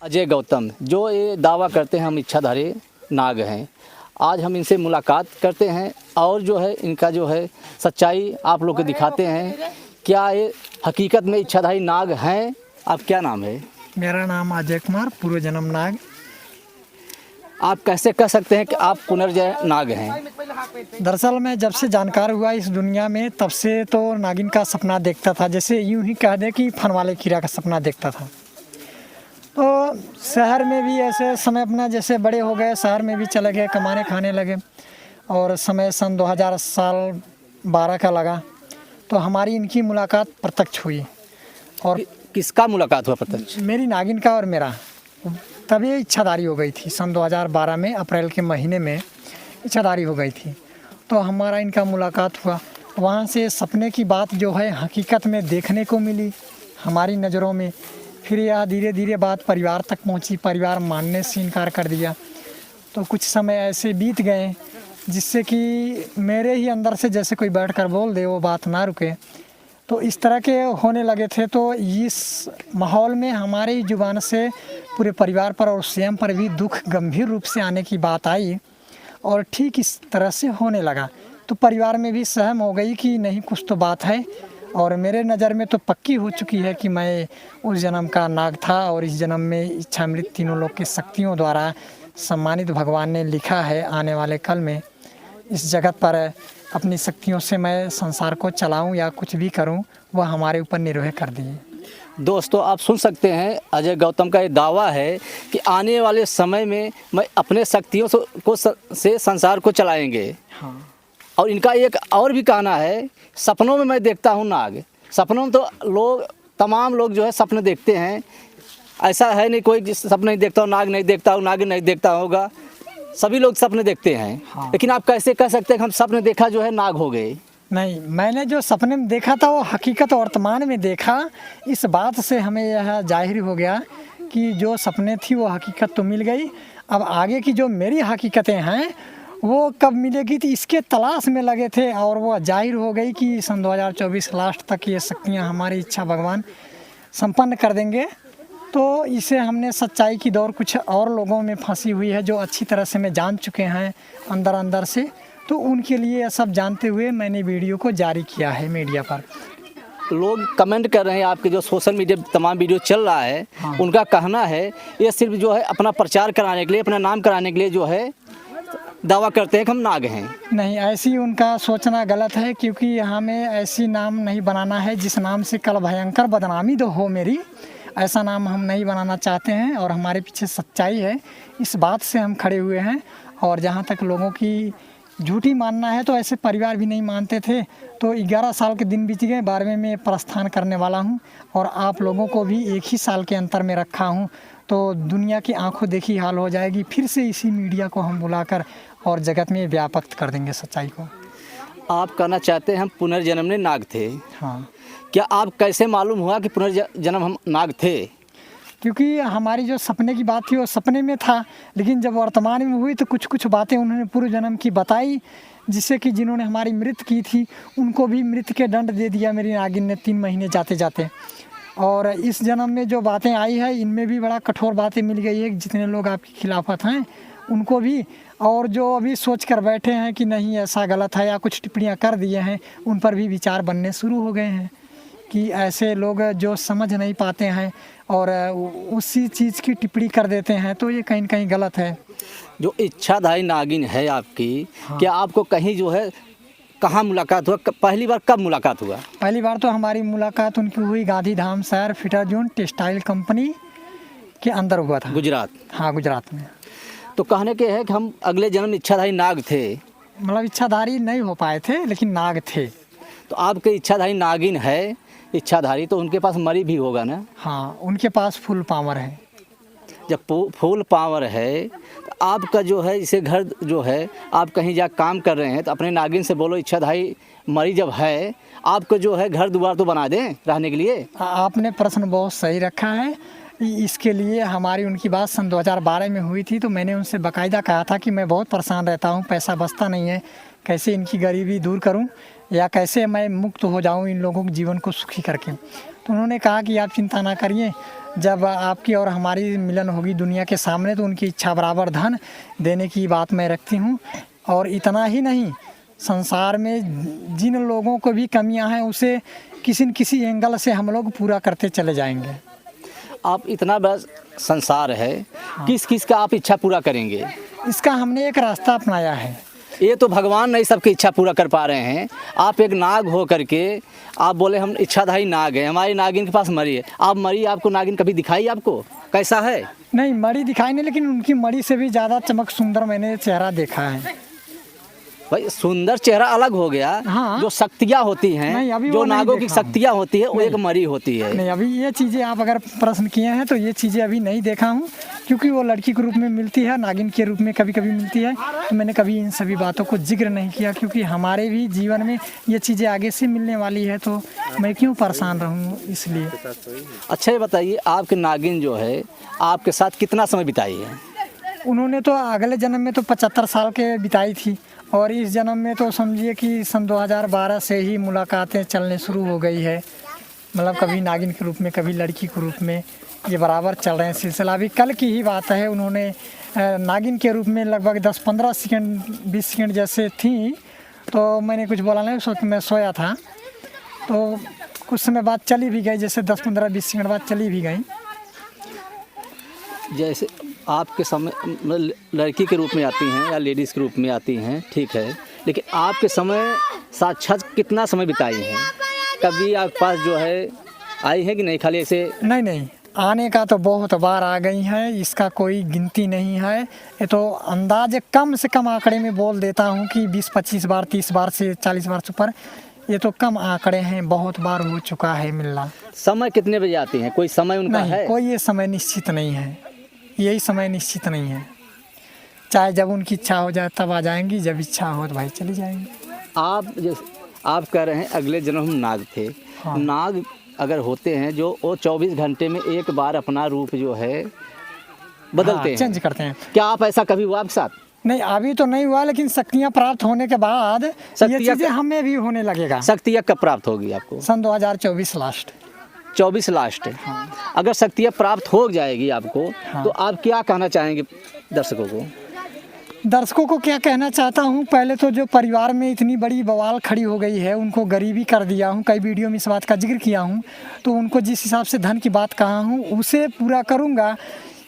अजय गौतम जो ये दावा करते हैं हम इच्छाधारी नाग हैं, आज हम इनसे मुलाकात करते हैं और जो है इनका जो है सच्चाई आप लोग को दिखाते हैं। क्या ये हकीकत में इच्छाधारी नाग हैं? आप क्या नाम है? मेरा नाम अजय कुमार, पूर्व जन्म नाग। आप कैसे कह सकते हैं कि आप पुनर्जन्म नाग हैं? दरअसल मैं जब से जानकार हुआ इस दुनिया में तब से तो नागिन का सपना देखता था, जैसे यूं ही कह दे कि फन वाले कीड़ा का सपना देखता था। तो शहर में भी ऐसे समय अपना जैसे बड़े हो गए, शहर में भी चले गए, कमाने खाने लगे और समय सन 2000 साल 12 का लगा तो हमारी इनकी मुलाकात प्रत्यक्ष हुई। और किसका मुलाकात हुआ प्रत्यक्ष? मेरी नागिन का और मेरा तभी इच्छाधारी हो गई थी। सन 2012 में अप्रैल के महीने में इच्छाधारी हो गई थी, तो हमारा इनका मुलाकात हुआ। वहाँ से सपने की बात जो है हकीकत में देखने को मिली हमारी नज़रों में। फिर यह धीरे धीरे बात परिवार तक पहुँची, परिवार मानने से इनकार कर दिया। तो कुछ समय ऐसे बीत गए जिससे कि मेरे ही अंदर से जैसे कोई बैठ कर बोल दे वो बात ना रुके, तो इस तरह के होने लगे थे। तो इस माहौल में हमारे ही जुबान से पूरे परिवार पर और स्वयं पर भी दुख गंभीर रूप से आने की बात आई और ठीक इस तरह से होने लगा। तो परिवार में भी सहम हो गई कि नहीं कुछ तो बात है, और मेरे नज़र में तो पक्की हो चुकी है कि मैं उस जन्म का नाग था और इस जन्म में इच्छामृत तीनों लोग की शक्तियों द्वारा सम्मानित भगवान ने लिखा है आने वाले कल में इस जगत पर अपनी शक्तियों से मैं संसार को चलाऊं या कुछ भी करूं, वह हमारे ऊपर निर्भर कर दिए। दोस्तों आप सुन सकते हैं अजय गौतम का ये दावा है कि आने वाले समय में मैं अपने शक्तियों से संसार को चलाएंगे। हाँ। और इनका एक और भी कहना है, सपनों में मैं देखता हूँ नाग। सपनों में तो तमाम लोग जो है सपने देखते हैं, ऐसा है नहीं कोई जिस सपने नहीं देखता हो, नाग नहीं देखता हो, नाग नहीं देखता होगा, सभी लोग सपने देखते हैं। हाँ। लेकिन आप कैसे कह सकते हैं कि हम सपने देखा जो है नाग हो गए? नहीं, मैंने जो सपने में देखा था वो हकीकत वर्तमान में देखा। इस बात से हमें यह जाहिर हो गया कि जो सपने थी वो हकीकत तो मिल गई। अब आगे की जो मेरी हकीकतें हैं वो कब मिलेगी थी इसके तलाश में लगे थे, और वो जाहिर हो गई कि सन 2024 लास्ट तक ये शक्तियाँ हमारी इच्छा भगवान संपन्न कर देंगे। तो इसे हमने सच्चाई की दौर कुछ और लोगों में फंसी हुई है जो अच्छी तरह से मैं जान चुके हैं अंदर अंदर से, तो उनके लिए यह सब जानते हुए मैंने वीडियो को जारी किया है मीडिया पर। लोग कमेंट कर रहे हैं, आपके जो सोशल मीडिया तमाम वीडियो चल रहा है। हाँ। उनका कहना है ये सिर्फ जो है अपना प्रचार कराने के लिए, अपना नाम कराने के लिए जो है दावा करते हैं कि हम नाग हैं। नहीं, ऐसी उनका सोचना गलत है, क्योंकि हमें ऐसी नाम नहीं बनाना है जिस नाम से कल भयंकर बदनामी तो हो मेरी। ऐसा नाम हम नहीं बनाना चाहते हैं और हमारे पीछे सच्चाई है, इस बात से हम खड़े हुए हैं। और जहाँ तक लोगों की झूठी मानना है तो ऐसे परिवार भी नहीं मानते थे। तो 11 साल के दिन बीत गए, 12वें में प्रस्थान करने वाला हूँ और आप लोगों को भी एक ही साल के अंतर में रखा हूँ। तो दुनिया की आंखों देखी हाल हो जाएगी, फिर से इसी मीडिया को हम बुलाकर और जगत में व्यापक कर देंगे सच्चाई को। आप कहना चाहते हैं हम पुनर्जन्म में नाग थे? हाँ। क्या आप कैसे मालूम हुआ कि पुनर्जन्म हम नाग थे? क्योंकि हमारी जो सपने की बात थी वो सपने में था, लेकिन जब वर्तमान में हुई तो कुछ कुछ बातें उन्होंने पूर्व जन्म की बताई, जिससे कि जिन्होंने हमारी मृत्यु की थी उनको भी मृत्यु के दंड दे दिया मेरी नागिन ने 3 महीने जाते जाते। और इस जन्म में जो बातें आई है इनमें भी बड़ा कठोर बातें मिल गई है, जितने लोग आपकी खिलाफत हैं उनको भी, और जो अभी सोच कर बैठे हैं कि नहीं ऐसा गलत है या कुछ टिप्पणियाँ कर दिए हैं उन पर भी विचार बनने शुरू हो गए हैं कि ऐसे लोग जो समझ नहीं पाते हैं और उसी चीज़ की टिप्पणी कर देते हैं, तो ये कहीं न कहीं गलत है। जो इच्छाधारी नागिन है आपकी, हाँ। क्या आपको कहीं जो है कहाँ मुलाकात हुआ? पहली बार कब मुलाकात हुआ? पहली बार तो हमारी मुलाकात उनकी हुई गांधीधाम शहर फिटर जोन टेक्सटाइल कंपनी के अंदर हुआ था, गुजरात। हाँ, गुजरात में। तो कहने के है कि हम अगले जन्म इच्छाधारी नाग थे। मतलब इच्छाधारी नहीं हो पाए थे लेकिन नाग थे। तो आपके इच्छाधारी नागिन है, इच्छाधारी तो उनके पास मरी भी होगा ना? हाँ, उनके पास फुल पावर है। जब फुल पावर है तो आपका जो है इसे घर जो है आप कहीं जा काम कर रहे हैं तो अपने नागिन से बोलो इच्छाधारी मरी जब है आपको जो है घर द्वार तो बना दें रहने के लिए। आपने प्रश्न बहुत सही रखा है। इसके लिए हमारी उनकी बात सन 2012 में हुई थी, तो मैंने उनसे बाकायदा कहा था कि मैं बहुत परेशान रहता हूँ, पैसा बचता नहीं है, कैसे इनकी गरीबी दूर करूँ। या कैसे मैं मुक्त हो जाऊं इन लोगों के जीवन को सुखी करके। तो उन्होंने कहा कि आप चिंता ना करिए, जब आपकी और हमारी मिलन होगी दुनिया के सामने तो उनकी इच्छा बराबर धन देने की बात मैं रखती हूँ। और इतना ही नहीं, संसार में जिन लोगों को भी कमियां हैं उसे किसी न किसी एंगल से हम लोग पूरा करते चले जाएंगे। आप इतना बड़ा संसार है, किस किस का आप इच्छा पूरा करेंगे? इसका हमने एक रास्ता अपनाया है। ये तो भगवान नहीं सबकी इच्छा पूरा कर पा रहे हैं। आप एक नाग हो करके आप बोले हम इच्छाधारी नाग है, हमारी नागिन के पास मरी है। आप मरी, आपको नागिन कभी दिखाई आपको कैसा है? नहीं, मड़ी दिखाई नहीं, लेकिन उनकी मड़ी से भी ज़्यादा चमक सुंदर मैंने चेहरा देखा है। भाई सुंदर चेहरा अलग हो गया। हाँ। जो शक्तियाँ होती हैं, नहीं, अभी जो वो नहीं नागों की देखा शक्तियाँ होती है वो एक मरी होती है। नहीं, अभी ये चीज़ें आप अगर प्रश्न किए हैं तो ये चीज़ें अभी नहीं देखा हूँ, क्योंकि वो लड़की के रूप में मिलती है, नागिन के रूप में कभी कभी मिलती है। तो मैंने कभी इन सभी बातों को जिक्र नहीं किया, क्योंकि हमारे भी जीवन में ये चीज़ें आगे से मिलने वाली है, तो मैं क्यों परेशान रहूँ इसलिए। अच्छा ये बताइए, आपके नागिन जो है आपके साथ कितना समय बिताई है? उन्होंने तो अगले जन्म में तो 75 साल के बिताई थी, और इस जन्म में तो समझिए कि सन 2012 से ही मुलाकातें चलने शुरू हो गई है। मतलब कभी नागिन के रूप में, कभी लड़की के रूप में, ये बराबर चल रहे हैं सिलसिला। अभी कल की ही बात है, उन्होंने नागिन के रूप में लगभग 10-15 सेकंड 20 सेकंड जैसे थी, तो मैंने कुछ बोला नहीं, उस वक्त मैं सोया था। तो कुछ समय बाद चली भी गई, जैसे 10-15-20 सेकंड बाद चली भी गई। जैसे आपके समय लड़की के रूप में आती हैं या लेडीज़ के रूप में आती हैं, ठीक है, लेकिन आपके समय साक्षात कितना समय बिताई हैं? कभी आपके पास जो है आई है कि नहीं, खाली ऐसे? नहीं नहीं, आने का तो बहुत बार आ गई हैं, इसका कोई गिनती नहीं है। ये तो अंदाज कम से कम आंकड़े में बोल देता हूँ कि 20-25 बार, 30 बार से 40 बार से ऊपर, ये तो कम आंकड़े हैं, बहुत बार हो चुका है मिलना। समय कितने बजे आती हैं, कोई समय उनका नहीं, है? कोई ये समय निश्चित नहीं है, यही समय निश्चित नहीं है। चाहे जब उनकी इच्छा हो जाए तब आ जाएंगी, जब इच्छा हो तो भाई चली जाएंगी। आप कह रहे हैं अगले जन्म हम नाग थे। हाँ। नाग अगर होते हैं जो वो 24 घंटे में एक बार अपना रूप जो है बदलते हैं, चेंज करते हैं। क्या आप ऐसा कभी हुआ आपके साथ? नहीं, अभी तो नहीं हुआ, लेकिन शक्तियाँ प्राप्त होने के बाद ये शक्तियाँ चीज़ें हमें भी होने लगेगा। शक्तियाँ कब प्राप्त होगी आपको? सन 2024 लास्ट। 24 लास्ट है। हाँ। अगर शक्तियाँ प्राप्त हो जाएगी आपको, हाँ। तो आप क्या कहना चाहेंगे दर्शकों को? दर्शकों को क्या कहना चाहता हूँ, पहले तो जो परिवार में इतनी बड़ी बवाल खड़ी हो गई है उनको गरीबी कर दिया हूँ, कई वीडियो में इस बात का जिक्र किया हूँ। तो उनको जिस हिसाब से धन की बात कहा हूँ उसे पूरा करूँगा।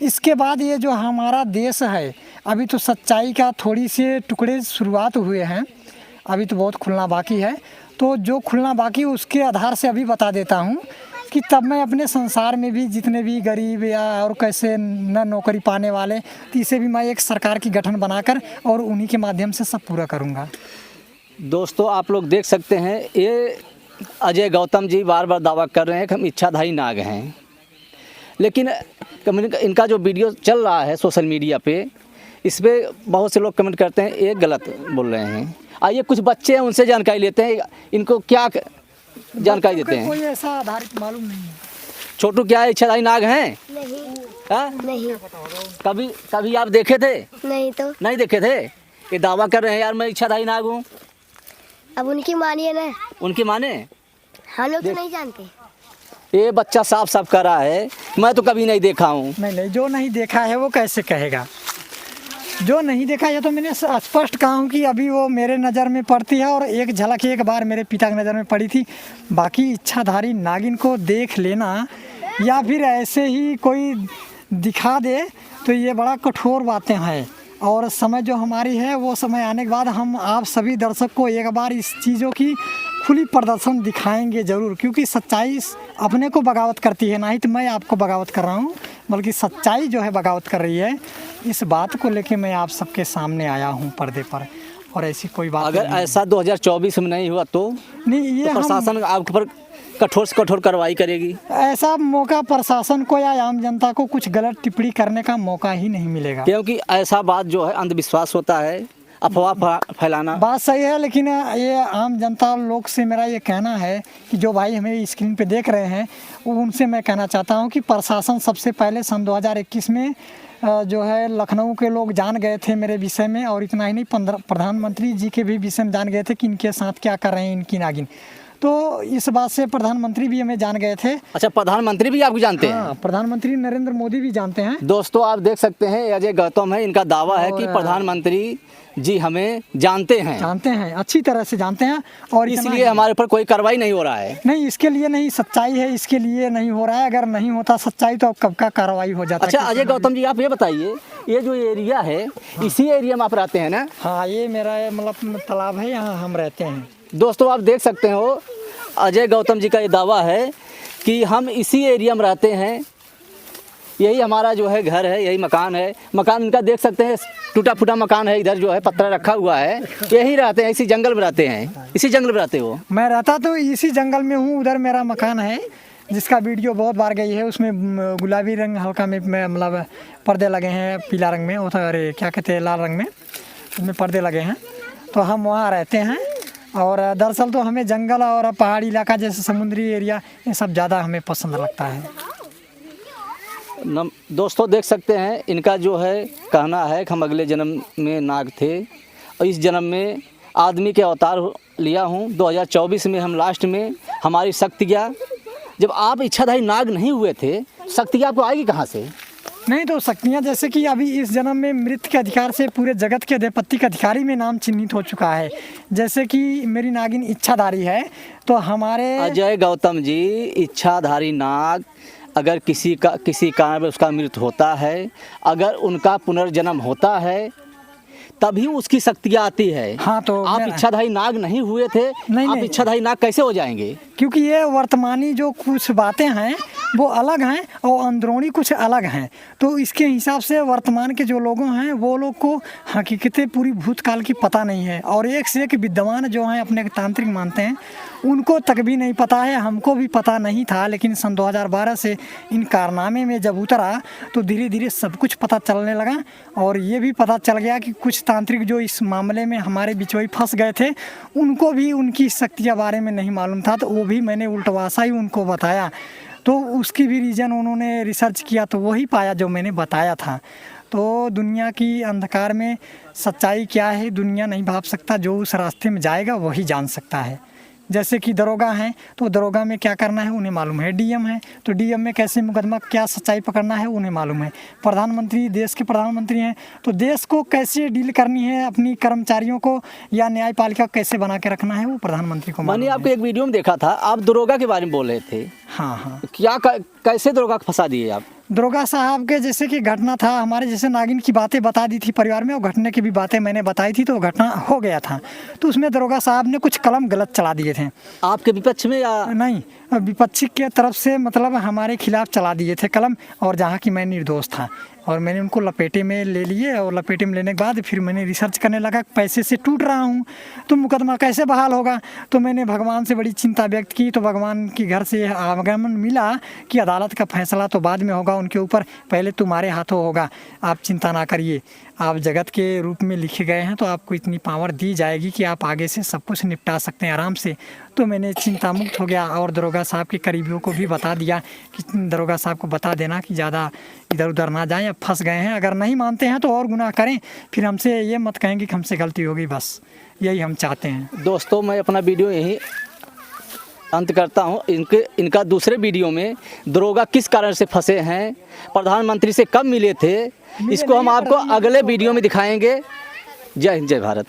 इसके बाद ये जो हमारा देश है, अभी तो सच्चाई का थोड़ी से टुकड़े शुरुआत हुए हैं, अभी तो बहुत खुलना बाकी है। तो जो खुलना बाकी उसके आधार से अभी बता देता हूँ कि तब मैं अपने संसार में भी जितने भी गरीब या और कैसे न नौकरी पाने वाले, तो इसे भी मैं एक सरकार की गठन बनाकर और उन्हीं के माध्यम से सब पूरा करूँगा। दोस्तों आप लोग देख सकते हैं, ये अजय गौतम जी बार बार दावा कर रहे हैं कि हम इच्छाधारी नाग हैं, लेकिन इनका जो वीडियो चल रहा है सोशल मीडिया पे, इस पर बहुत से लोग कमेंट करते हैं ये गलत बोल रहे हैं। आइए कुछ बच्चे हैं उनसे जानकारी लेते हैं, इनको क्या जानकारी देते हैं। कोई ऐसा आधारित मालूम नहीं है। छोटू क्या है, इच्छाधारी नाग हैं? नहीं। हाँ? नहीं। कभी आप देखे थे? नहीं तो। नहीं देखे थे? ये दावा कर रहे हैं यार मैं इच्छाधारी नाग हूँ। अब उनकी मानिए ना, उनकी माने? हम लोग तो नहीं जानते। ये बच्चा साफ साफ कर रहा है मैं तो कभी नहीं देखा हूँ। नहीं, जो नहीं देखा है वो कैसे कहेगा। जो नहीं देखा है तो मैंने स्पष्ट कहा हूँ कि अभी वो मेरे नज़र में पड़ती है, और एक झलक एक बार मेरे पिता की नज़र में पड़ी थी। बाकी इच्छाधारी नागिन को देख लेना या फिर ऐसे ही कोई दिखा दे तो ये बड़ा कठोर बातें हैं, और समय जो हमारी है वो समय आने के बाद हम आप सभी दर्शक को एक बार इस चीज़ों की खुली प्रदर्शन दिखाएंगे ज़रूर, क्योंकि सच्चाई अपने को बगावत करती है, ना ही तो मैं आपको बगावत कर रहा हूँ, बल्कि सच्चाई जो है बगावत कर रही है। इस बात को लेके मैं आप सबके सामने आया हूँ पर्दे पर, और ऐसी कोई बात अगर ऐसा 2024 में नहीं हुआ तो नहीं, ये तो प्रशासन आपके पर कठोर से कठोर कार्रवाई करेगी। ऐसा मौका प्रशासन को या आम जनता को कुछ गलत टिप्पणी करने का मौका ही नहीं मिलेगा, क्योंकि ऐसा बात जो है अंधविश्वास होता है, अफवाह फैलाना। बात सही है, लेकिन ये आम जनता लोग से मेरा ये कहना है कि जो भाई हमें स्क्रीन पे देख रहे हैं उनसे मैं कहना चाहता हूँ कि प्रशासन सबसे पहले सन 2021 में जो है लखनऊ के लोग जान गए थे मेरे विषय में, और इतना ही नहीं प्रधानमंत्री जी के भी विषय में जान गए थे कि इनके साथ क्या कर रहे हैं इनकी नागिन। तो इस बात से प्रधानमंत्री भी हमें जान गए थे। अच्छा, प्रधानमंत्री भी आपको जानते हैं? हाँ, प्रधानमंत्री नरेंद्र मोदी भी जानते हैं। दोस्तों आप देख सकते हैं अजय गौतम है, इनका दावा है कि प्रधानमंत्री जी हमें जानते हैं, अच्छी तरह से जानते हैं, और इसलिए हमारे ऊपर कोई कार्रवाई नहीं हो रहा है। नहीं, इसके लिए नहीं, सच्चाई है इसके लिए नहीं हो रहा है। अगर नहीं होता सच्चाई तो कब का कार्रवाई हो जाता। अच्छा अजय गौतम जी, आप ये बताइए, ये जो एरिया है इसी एरिया में आप रहते हैं ना? हाँ, ये मेरा मतलब तालाब है, यहाँ हम रहते हैं। दोस्तों आप देख सकते हो अजय गौतम जी का ये दावा है कि हम इसी एरिया में रहते हैं, यही हमारा जो है घर है, यही मकान है। मकान इनका देख सकते हैं, टूटा फूटा मकान है, इधर जो है पत्थर रखा हुआ है, यही रहते हैं, इसी जंगल में रहते हैं। इसी जंगल में रहते हो? मैं रहता तो इसी जंगल में हूँ, उधर मेरा मकान है जिसका वीडियो बहुत बार गई है। उसमें गुलाबी रंग हल्का में मतलब पर्दे लगे हैं, पीला रंग में, वो तो अरे क्या कहते हैं, लाल रंग में, उसमें पर्दे लगे हैं। तो हम वहाँ रहते हैं, और दरअसल तो हमें जंगल और पहाड़ी इलाका जैसे समुद्री एरिया ये सब ज़्यादा हमें पसंद लगता है। दोस्तों देख सकते हैं इनका जो है कहना है कि हम अगले जन्म में नाग थे और इस जन्म में आदमी के अवतार लिया हूँ। 2024 में हम लास्ट में हमारी शक्तियाँ, जब आप इच्छाधारी नाग नहीं हुए थे, शक्तियाँ आपको आएगी कहाँ से? नहीं, तो शक्तियाँ जैसे कि अभी इस जन्म में मृत्यु के अधिकार से पूरे जगत के अधिपति के अधिकारी में नाम चिन्हित हो चुका है। जैसे कि मेरी नागिन इच्छाधारी है, तो हमारे अजय गौतम जी, इच्छाधारी नाग अगर किसी कारण में उसका मृत्यु होता है, अगर उनका पुनर्जन्म होता है तभी उसकी शक्तियाँ आती है। हाँ, तो आप इच्छाधारी नाग नहीं हुए थे, आप इच्छाधारी नाग कैसे हो जाएंगे? क्योंकि ये वर्तमानी जो कुछ बातें हैं वो अलग हैं और अंदरूनी कुछ अलग हैं। तो इसके हिसाब से वर्तमान के जो लोगों हैं वो लोग को हकीकतें पूरी भूतकाल की पता नहीं है, और एक से एक विद्वान जो हैं अपने तांत्रिक मानते हैं उनको तक भी नहीं पता है। हमको भी पता नहीं था, लेकिन सन 2012 से इन कारनामे में जब उतरा तो धीरे धीरे सब कुछ पता चलने लगा, और ये भी पता चल गया कि कुछ तांत्रिक जो इस मामले में हमारे बिचौई फंस गए थे उनको भी उनकी शक्तियाँ बारे में नहीं मालूम था। तो वो भी मैंने उल्टवासा ही उनको बताया, तो उसकी भी रीज़न उन्होंने रिसर्च किया तो वही पाया जो मैंने बताया था। तो दुनिया की अंधकार में सच्चाई क्या है दुनिया नहीं भाप सकता, जो उस रास्ते में जाएगा वही जान सकता है। जैसे कि दरोगा हैं तो दरोगा में क्या करना है उन्हें मालूम है, डीएम है तो डीएम में कैसे मुकदमा क्या सच्चाई पकड़ना है उन्हें मालूम है, प्रधानमंत्री देश के प्रधानमंत्री हैं तो देश को कैसे डील करनी है, अपनी कर्मचारियों को या न्यायपालिका कैसे बना के रखना है वो प्रधानमंत्री को मालूम है। मैंने आपको एक वीडियो में देखा था, आप दरोगा के बारे में बोल रहे थे। हाँ, क्या कैसे दरोगा को फंसा दिए आप? दरोगा साहब के जैसे कि घटना था, हमारे जैसे नागिन की बातें बता दी थी परिवार में, और घटने की भी बातें मैंने बताई थी, तो घटना हो गया था। तो उसमें दरोगा साहब ने कुछ कलम गलत चला दिए थे। आपके विपक्ष में या नहीं, विपक्षी के तरफ से, मतलब हमारे खिलाफ चला दिए थे कलम, और जहाँ की मैं निर्दोष था, और मैंने उनको लपेटे में ले लिए, और लपेटे में लेने के बाद फिर मैंने रिसर्च करने लगा, पैसे से टूट रहा हूँ तो मुकदमा कैसे बहाल होगा। तो मैंने भगवान से बड़ी चिंता व्यक्त की, तो भगवान के घर से आगमन मिला कि अदालत का फैसला तो बाद में होगा उनके ऊपर, पहले तुम्हारे हाथों होगा, आप चिंता ना करिए, आप जगत के रूप में लिखे गए हैं तो आपको इतनी पावर दी जाएगी कि आप आगे से सब कुछ निपटा सकते हैं आराम से। तो मैंने चिंता मुक्त हो गया, और दरोगा साहब के करीबियों को भी बता दिया कि दरोगा साहब को बता देना कि ज़्यादा इधर उधर ना जाएं, अब फंस गए हैं, अगर नहीं मानते हैं तो और गुनाह करें, फिर हमसे ये मत कहेंगे कि हमसे गलती हो गई, बस यही हम चाहते हैं। दोस्तों मैं अपना वीडियो यहीं अंत करता हूं। इनका दूसरे वीडियो में दरोगा किस कारण से फंसे हैं, प्रधानमंत्री से कब मिले थे, इसको हम आपको अगले वीडियो में दिखाएंगे। जय हिंद, जय भारत।